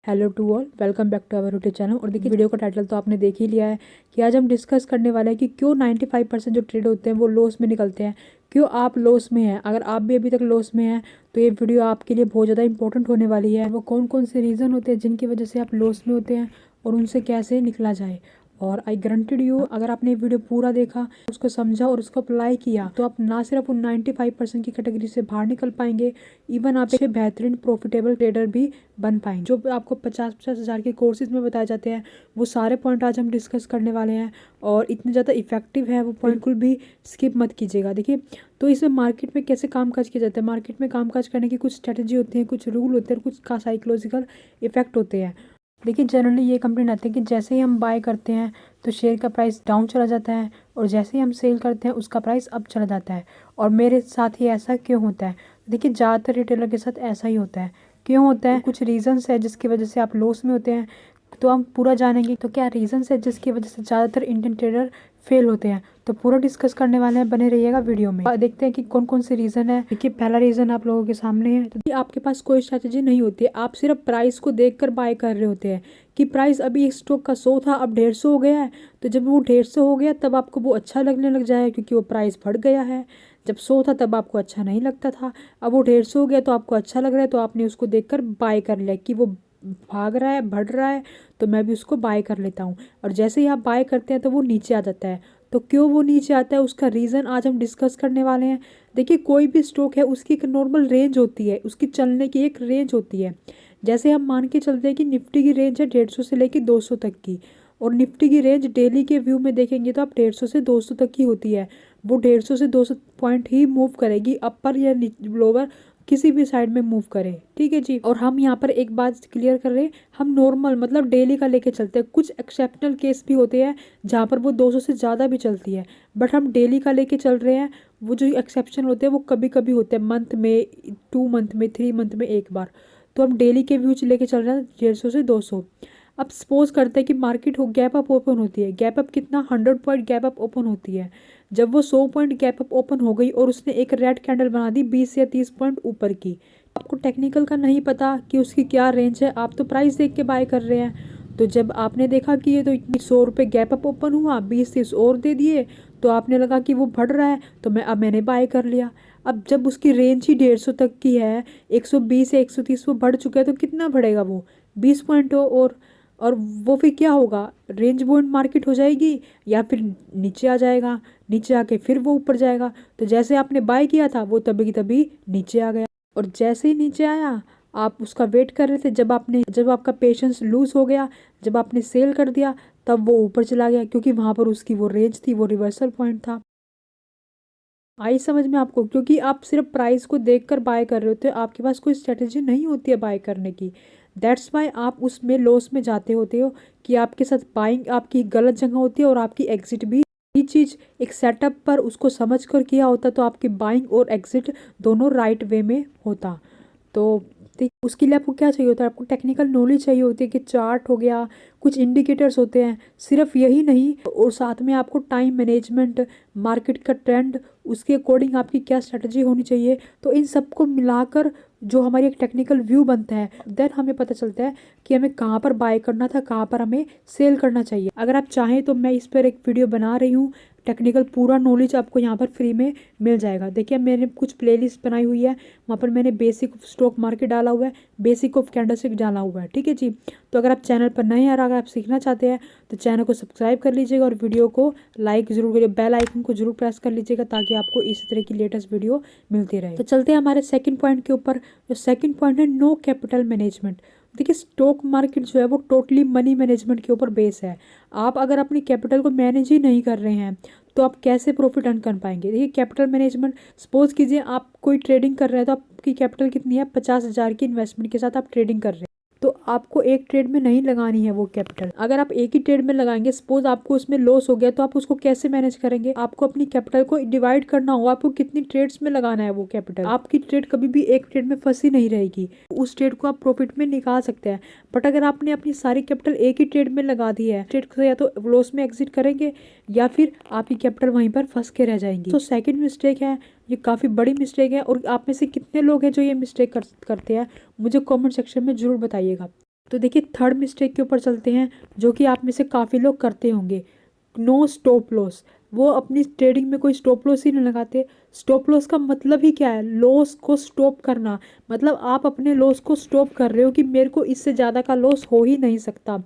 Hello to all, welcome back to our YouTube channel. और देखिए, video का title तो आपने देख ही लिया है कि आज हम डिस्कस करने वाले हैं कि क्यों 95% जो ट्रेड होते हैं वो लॉस में निकलते हैं। क्यों आप लॉस में हैं? अगर आप भी अभी तक लॉस में हैं तो ये वीडियो आपके लिए बहुत ज़्यादा इंपॉर्टेंट होने वाली है। वो कौन कौन से रीज़न होते हैं जिनकी वजह से आप लॉस में होते हैं और उनसे कैसे निकला जाए। और आई गारंटीड यू, अगर आपने वीडियो पूरा देखा, उसको समझा और उसको अप्लाई किया तो आप ना सिर्फ उन 95% की कैटेगरी से बाहर निकल पाएंगे, इवन आप एक बेहतरीन प्रॉफिटेबल ट्रेडर भी बन पाएंगे। जो आपको 50-50 हज़ार के कोर्सेज में बताए जाते हैं वो सारे पॉइंट आज हम डिस्कस करने वाले हैं और इतने ज़्यादा इफेक्टिव है वो पॉइंट, बिल्कुल भी स्किप मत कीजिएगा। देखिए, तो इसमें मार्केट में कैसे कामकाज किया जाता है। मार्केट में कामकाज करने की कुछ स्ट्रेटजी होती है, कुछ रूल होते हैं और कुछ का साइकोलॉजिकल इफेक्ट होते हैं। देखिए, जनरली ये कंप्लेन आती है कि जैसे ही हम बाय करते हैं तो शेयर का प्राइस डाउन चला जाता है और जैसे ही हम सेल करते हैं उसका प्राइस अप चला जाता है। और मेरे साथ ही ऐसा क्यों होता है? देखिए, ज़्यादातर रिटेलर के साथ ऐसा ही होता है। क्यों होता है? कुछ रीजंस है जिसकी वजह से आप लॉस में होते हैं, तो हम पूरा जानेंगे। तो क्या रीजंस है जिसकी वजह से ज़्यादातर इंडियन ट्रेडर फेल होते हैं, तो पूरा डिस्कस करने वाले हैं, बने रहिएगा वीडियो में। देखते हैं कि कौन कौन से रीज़न है। देखिए, पहला रीज़न आप लोगों के सामने है। तो आपके पास कोई स्ट्रैटेजी नहीं होती है, आप सिर्फ प्राइस को देखकर बाय कर रहे होते हैं कि प्राइस अभी एक स्टॉक का 100 था, अब 150 हो गया है। तो जब वो 150 हो गया तब आपको वो अच्छा लगने लग जाए क्योंकि वो प्राइस बढ़ गया है। जब 100 था तब आपको अच्छा नहीं लगता था, अब वो 150 हो गया तो आपको अच्छा लग रहा है, तो आपने उसको देखकर बाय कर लिया कि वो भाग रहा है, बढ़ रहा है, तो मैं भी उसको बाय कर लेता हूँ। और जैसे ही आप बाय करते हैं तो वो नीचे आ जाता है। तो क्यों वो नीचे आता है, उसका रीज़न आज हम डिस्कस करने वाले हैं। देखिए, कोई भी स्टॉक है उसकी एक नॉर्मल रेंज होती है, उसकी चलने की एक रेंज होती है। जैसे हम मान के चलते हैं कि निफ्टी की रेंज है 150 से लेकर 200 तक की, और निफ्टी की रेंज डेली के व्यू में देखेंगे तो आप 150 से 200 तक की होती है। वो 150 से 200 पॉइंट ही मूव करेगी, अपर या लोअर किसी भी साइड में मूव करे, ठीक है जी। और हम यहाँ पर एक बात क्लियर कर रहे हैं, हम नॉर्मल मतलब डेली का लेके चलते हैं। कुछ एक्सेप्शनल केस भी होते हैं जहाँ पर वो 200 से ज़्यादा भी चलती है, बट हम डेली का लेके चल रहे हैं। वो जो एक्सेप्शन होते हैं वो कभी कभी होते हैं, मंथ में, 2 मंथ में, 3 मंथ में एक बार। तो हम डेली के व्यू लेके चल रहे हैं 150 से 200। अब सपोज करते हैं कि मार्केट हो गैप अप ओपन होती है। गैप अप कितना? 100 पॉइंट गैप अप ओपन होती है। जब वो 100 पॉइंट गैप अप ओपन हो गई और उसने एक रेड कैंडल बना दी 20 या 30 पॉइंट ऊपर की, आपको टेक्निकल का नहीं पता कि उसकी क्या रेंज है, आप तो प्राइस देख के बाय कर रहे हैं। तो जब आपने देखा कि ये तो इतनी 100 रुपये गैप अप ओपन हुआ, 20-30 और दे दिए, तो आपने लगा कि वो बढ़ रहा है तो मैंने बाय कर लिया। अब जब उसकी रेंज ही 150 तक की है, 120 या 130 वो बढ़ चुका है, तो कितना बढ़ेगा वो? 20 पॉइंट हो। और वो फिर क्या होगा? रेंज बाउंड मार्केट हो जाएगी या फिर नीचे आ जाएगा, नीचे आके फिर वो ऊपर जाएगा। तो जैसे आपने बाय किया था वो तभी की तभी नीचे आ गया, और जैसे ही नीचे आया आप उसका वेट कर रहे थे। जब आपका पेशेंस लूज हो गया, जब आपने सेल कर दिया, तब वो ऊपर चला गया क्योंकि वहाँ पर उसकी वो रेंज थी, वो रिवर्सल पॉइंट था। आई समझ में आपको? क्योंकि आप सिर्फ प्राइस को देखकर बाय कर रहे होते हो, आपके पास कोई स्ट्रेटजी नहीं होती है बाय करने की। दैट्स वाई आप उसमें लॉस में जाते होते हो कि आपके साथ बाइंग आपकी गलत जगह होती है और आपकी एग्जिट भी। ये चीज़ एक सेटअप पर उसको समझ कर किया होता तो आपकी बाइंग और एग्जिट दोनों राइट वे में होता। तो उसके लिए आपको क्या चाहिए होता है? आपको टेक्निकल नॉलेज चाहिए होती है कि चार्ट हो गया, कुछ इंडिकेटर्स होते हैं। सिर्फ यही नहीं, और साथ में आपको टाइम मैनेजमेंट, मार्केट का ट्रेंड, उसके अकॉर्डिंग आपकी क्या स्ट्रेटजी होनी चाहिए। तो इन सबको मिलाकर जो हमारी एक टेक्निकल व्यू बनता है, देन हमें पता चलता है कि हमें कहाँ पर बाय करना था, कहाँ पर हमें सेल करना चाहिए। अगर आप चाहें तो मैं इस पर एक वीडियो बना रही हूँ, टेक्निकल पूरा नॉलेज आपको यहाँ पर फ्री में मिल जाएगा। देखिए, मैंने कुछ प्लेलिस्ट बनाई हुई है, वहाँ पर मैंने बेसिक ऑफ स्टॉक मार्केट डाला हुआ है, बेसिक ऑफ कैंडलस्टिक डाला हुआ है, ठीक है जी। तो अगर आप चैनल पर नए आ रहा, अगर आप सीखना चाहते हैं तो चैनल को सब्सक्राइब कर लीजिएगा और वीडियो को लाइक जरूर करिए, बेल आइकन को जरूर प्रेस कर लीजिएगा ताकि आपको इसी तरह की लेटेस्ट वीडियो मिलती रहे। तो चलते हैं हमारे सेकंड पॉइंट के ऊपर। जो सेकंड पॉइंट है, नो कैपिटल मैनेजमेंट। देखिए, स्टॉक मार्केट जो है वो टोटली मनी मैनेजमेंट के ऊपर बेस है। आप अगर अपनी कैपिटल को मैनेज ही नहीं कर रहे हैं तो आप कैसे प्रॉफिट अर्न कर पाएंगे? देखिए, कैपिटल मैनेजमेंट, सपोज कीजिए आप कोई ट्रेडिंग कर रहे हैं तो आपकी कैपिटल कितनी है? 50,000 की इन्वेस्टमेंट के साथ आप ट्रेडिंग कर रहे हैं, तो आपको एक ट्रेड में नहीं लगानी है वो कैपिटल। अगर आप एक ही ट्रेड में लगाएंगे, सपोज आपको उसमें लॉस हो गया, तो आप उसको कैसे मैनेज करेंगे? आपको अपनी कैपिटल को डिवाइड करना होगा, आपको कितनी ट्रेड्स में लगाना है वो कैपिटल। आपकी ट्रेड कभी भी एक ट्रेड में फंसी नहीं रहेगी, उस ट्रेड को आप प्रॉफिट में निकाल सकते हैं। बट अगर आपने अपनी सारी कैपिटल एक ही ट्रेड में लगा दी है, ट्रेड को या तो लॉस में एग्जिट करेंगे या फिर आपकी कैपिटल वहीं पर फंस के रह जाएंगी। तो सेकंड मिस्टेक है, ये काफ़ी बड़ी मिस्टेक है। और आप में से कितने लोग हैं जो ये मिस्टेक करते हैं, मुझे कमेंट सेक्शन में ज़रूर बताइएगा। तो देखिए थर्ड मिस्टेक के ऊपर चलते हैं, जो कि आप में से काफ़ी लोग करते होंगे, नो स्टॉप लॉस। वो अपनी ट्रेडिंग में कोई स्टॉप लॉस ही नहीं लगाते। स्टॉप लॉस का मतलब ही क्या है? लॉस को स्टॉप करना। मतलब आप अपने लॉस को स्टॉप कर रहे हो कि मेरे को इससे ज़्यादा का लॉस हो ही नहीं सकता।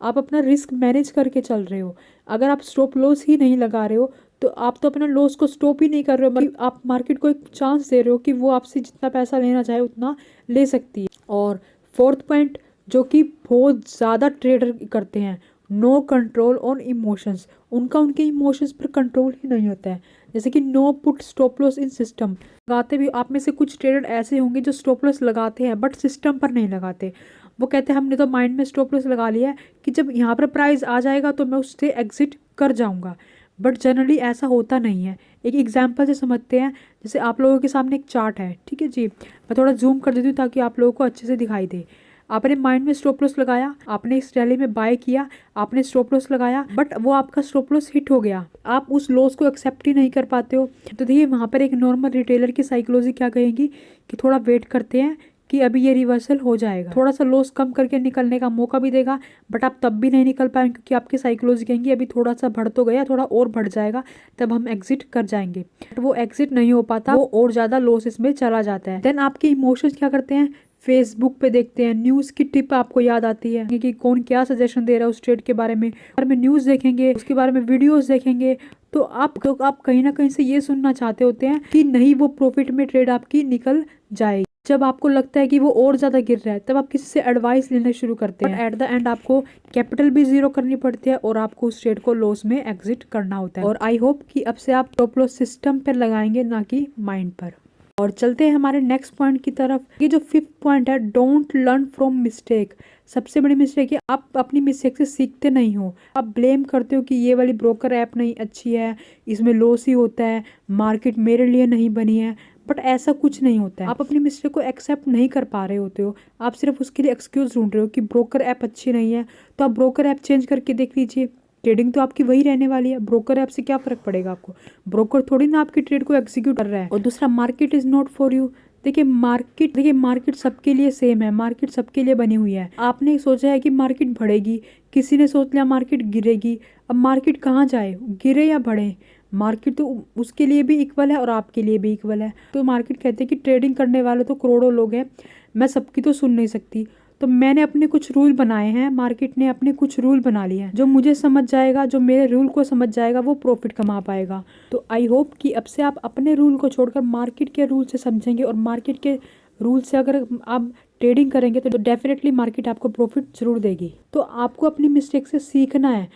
आप अपना रिस्क मैनेज करके चल रहे हो। अगर आप स्टॉप लॉस ही नहीं लगा रहे हो तो आप तो अपना लॉस को स्टॉप ही नहीं कर रहे हो, मतलब आप मार्केट को एक चांस दे रहे हो कि वो आपसे जितना पैसा लेना चाहे उतना ले सकती है। और फोर्थ पॉइंट जो कि बहुत ज़्यादा ट्रेडर करते हैं, नो कंट्रोल ऑन इमोशंस। उनका उनके इमोशंस पर कंट्रोल ही नहीं होता है। जैसे कि know put stop loss in system. लगाते भी आप में से कुछ ट्रेडर ऐसे होंगे जो स्टॉप लॉस लगाते हैं बट सिस्टम पर नहीं लगाते। वो कहते हैं हमने तो माइंड में स्टॉप लॉस लगा लिया है कि जब यहाँ पर प्राइस आ जाएगा तो मैं उससे एग्जिट कर जाऊँगा, बट जनरली ऐसा होता नहीं है। एक एग्जांपल से समझते हैं। जैसे आप लोगों के सामने एक चार्ट है, ठीक है जी, मैं थोड़ा जूम कर देती हूँ ताकि आप लोगों को अच्छे से दिखाई दे। आपने माइंड में स्टॉप लॉस लगाया, आपने इस रैली में बाय किया, आपने स्टॉप लॉस लगाया, बट वो आपका स्टॉप लॉस हिट हो गया। आप उस लॉस को एक्सेप्ट ही नहीं कर पाते हो। तो देखिए वहाँ पर एक नॉर्मल रिटेलर की साइकोलॉजी क्या कहेगी कि थोड़ा वेट करते हैं कि अभी ये रिवर्सल हो जाएगा, थोड़ा सा लॉस कम करके निकलने का मौका भी देगा, बट आप तब भी नहीं निकल पाएंगे क्योंकि आपकी साइकोलॉजी कहेंगी अभी थोड़ा सा बढ़ तो गया, थोड़ा और बढ़ जाएगा तब हम एग्जिट कर जाएंगे। बट वो एग्जिट नहीं हो पाता, वो और ज़्यादा लॉस इसमें चला जाता है। देन आपके इमोशंस क्या करते हैं? फेसबुक पे देखते हैं, न्यूज़ की टिप आपको याद आती है कि कौन क्या सजेशन दे रहा है उस ट्रेड के बारे में न्यूज़ देखेंगे, उसके बारे में वीडियोस देखेंगे, तो आप कहीं ना कहीं से ये सुनना चाहते होते हैं कि नहीं वो प्रॉफिट में ट्रेड आपकी निकल जाएगी। जब आपको लगता है कि वो और ज़्यादा गिर रहा है तब आप किसी से एडवाइस लेना शुरू करते हैं। एट द एंड आपको कैपिटल भी जीरो करनी पड़ती है और आपको उस ट्रेड को लॉस में एग्जिट करना होता है। और आई होप कि अब से आप स्टॉप लॉस सिस्टम पर लगाएंगे, ना कि माइंड पर। और चलते हैं हमारे नेक्स्ट पॉइंट की तरफ। ये जो फिफ्थ पॉइंट है, डोंट लर्न फ्रॉम मिस्टेक। सबसे बड़ी मिस्टेक है आप अपनी मिस्टेक से सीखते नहीं हो। आप ब्लेम करते हो कि ये वाली ब्रोकर ऐप नहीं अच्छी है, इसमें लॉस ही होता है, मार्केट मेरे लिए नहीं बनी है। बट ऐसा कुछ नहीं होता है। आप अपनी मिस्टेक को एक्सेप्ट नहीं कर पा रहे होते हो, आप सिर्फ उसके लिए एक्सक्यूज ढूंढ रहे हो कि ब्रोकर ऐप अच्छी नहीं है, तो आप ब्रोकर ऐप चेंज करके देख लीजिए। ट्रेडिंग तो आपकी वही रहने वाली है, ब्रोकर ऐप से क्या फर्क पड़ेगा आपको? ब्रोकर थोड़ी ना आपकी ट्रेड को एग्जीक्यूट कर रहा है। और दूसरा, market is not for you. देखिए मार्केट सबके लिए सेम है, मार्केट सबके लिए बनी हुई है। आपने सोचा है कि मार्केट बढ़ेगी, किसी ने सोच लिया मार्केट गिरेगी। अब मार्केट कहाँ जाए, गिरे या बढ़े? मार्केट तो उसके लिए भी इक्वल है और आपके लिए भी इक्वल है। तो मार्केट कहते हैं कि ट्रेडिंग करने वाले तो करोड़ों लोग हैं, मैं सबकी तो सुन नहीं सकती, तो मैंने अपने कुछ रूल बनाए हैं, मार्केट ने अपने कुछ रूल बना लिए हैं। जो मुझे समझ जाएगा, जो मेरे रूल को समझ जाएगा, वो प्रॉफिट कमा पाएगा। तो आई होप कि अब से आप अपने रूल को छोड़कर मार्केट के रूल से समझेंगे, और मार्केट के रूल से अगर आप ट्रेडिंग करेंगे तो डेफिनेटली मार्केट आपको प्रॉफिट जरूर देगी। तो आपको अपनी मिस्टेक से सीखना है,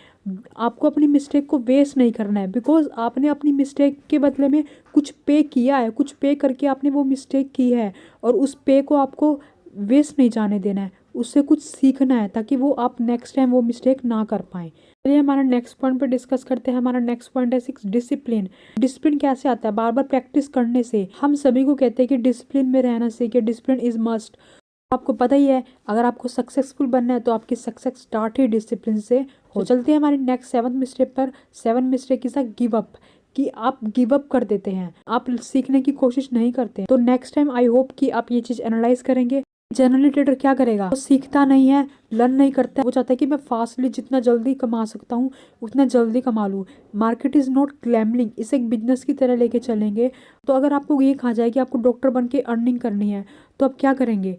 आपको अपनी मिस्टेक को वेस्ट नहीं करना है, बिकॉज आपने अपनी मिस्टेक के बदले में कुछ पे किया है, कुछ पे करके आपने वो मिस्टेक की है, और उस पे को आपको वेस्ट नहीं जाने देना है, उससे कुछ सीखना है ताकि वो आप नेक्स्ट टाइम वो मिस्टेक ना कर पाएँ। चलिए हमारा नेक्स्ट पॉइंट पे डिस्कस करते हैं। हमारा नेक्स्ट पॉइंट है 6, डिसिप्लिन। डिसिप्लिन कैसे आता है? बार बार प्रैक्टिस करने से। हम सभी को कहते हैं कि डिसिप्लिन में रहना सीखिए, डिसिप्लिन इज मस्ट। आपको पता ही है, अगर आपको सक्सेसफुल बनना है तो आपकी सक्सेस स्टार्ट ही डिसिप्लिन से हो। चलते हैं हमारे नेक्स्ट 7th मिस्टेक पर। 7 mistake is a give up, कि आप गिव अप कर देते हैं, आप सीखने की कोशिश नहीं करते। तो नेक्स्ट टाइम आई होप कि आप ये चीज़ एनालाइज करेंगे। जनरली ट्रेडर क्या करेगा? वो सीखता नहीं है, लर्न नहीं करता है, वो चाहता है कि मैं फास्टली जितना जल्दी कमा सकता हूँ उतना जल्दी कमा लूँ। मार्केट इज़ नॉट ग्लैमलिंग, इसे एक बिजनेस की तरह लेके चलेंगे। तो अगर आपको ये कहा जाए कि आपको डॉक्टर बन के अर्निंग करनी है तो आप क्या करेंगे?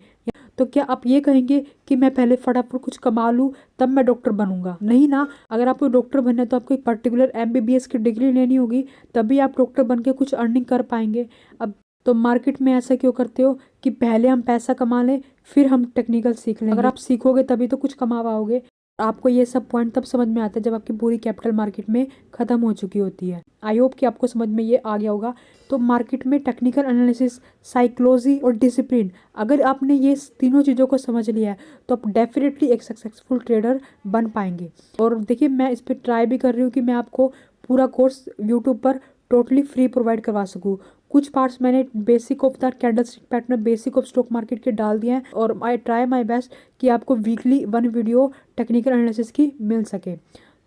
तो क्या आप ये कहेंगे कि मैं पहले फटाफट कुछ कमा लूँ तब मैं डॉक्टर बनूंगा? नहीं ना। अगर आपको डॉक्टर बनना है तो आपको एक पर्टिकुलर MBBS की डिग्री लेनी होगी, तभी आप डॉक्टर बन के कुछ अर्निंग कर पाएंगे। अब तो मार्केट में ऐसा क्यों करते हो कि पहले हम पैसा कमा लें फिर हम टेक्निकल सीख लेंगे? अगर आप सीखोगे तभी तो कुछ कमा पाओगे। आपको ये सब पॉइंट तब समझ में आता है जब आपकी पूरी कैपिटल मार्केट में ख़त्म हो चुकी होती है। आई होप कि आपको समझ में ये आ गया होगा। तो मार्केट में टेक्निकल एनालिसिस, साइकोलॉजी और डिसिप्लिन, अगर आपने ये तीनों चीज़ों को समझ लिया है तो आप डेफिनेटली एक सक्सेसफुल ट्रेडर बन पाएंगे। और देखिए मैं इस पर ट्राई भी कर रही हूँ कि मैं आपको पूरा कोर्स यूट्यूब पर टोटली फ्री प्रोवाइड करवा सकूँ। कुछ पार्ट्स मैंने basic of the candlestick pattern, basic of stock market के डाल दिए हैं, और आई ट्राई माय बेस्ट कि आपको वीकली 1 वीडियो टेक्निकल एनालिसिस की मिल सके।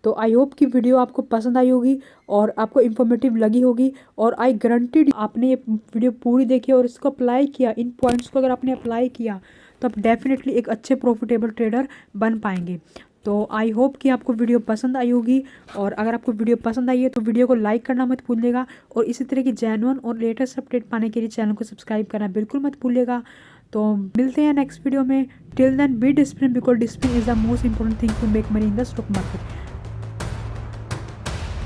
तो आई होप कि वीडियो आपको पसंद आई होगी और आपको इन्फॉर्मेटिव लगी होगी, और आई गारंटीड आपने ये वीडियो पूरी देखी और इसको अप्लाई किया, इन पॉइंट्स को अगर आपने अप्लाई किया तो आप डेफिनेटली एक अच्छे प्रॉफिटेबल ट्रेडर बन पाएंगे। तो आई होप कि आपको वीडियो पसंद आई होगी, और अगर आपको वीडियो पसंद आई है तो वीडियो को लाइक करना मत भूलिएगा, और इसी तरह की जेन्युइन और लेटेस्ट अपडेट पाने के लिए चैनल को सब्सक्राइब करना बिल्कुल मत भूलिएगा। तो मिलते हैं नेक्स्ट वीडियो में। Till then be discipline, because discipline is the most important thing to make money in the stock market.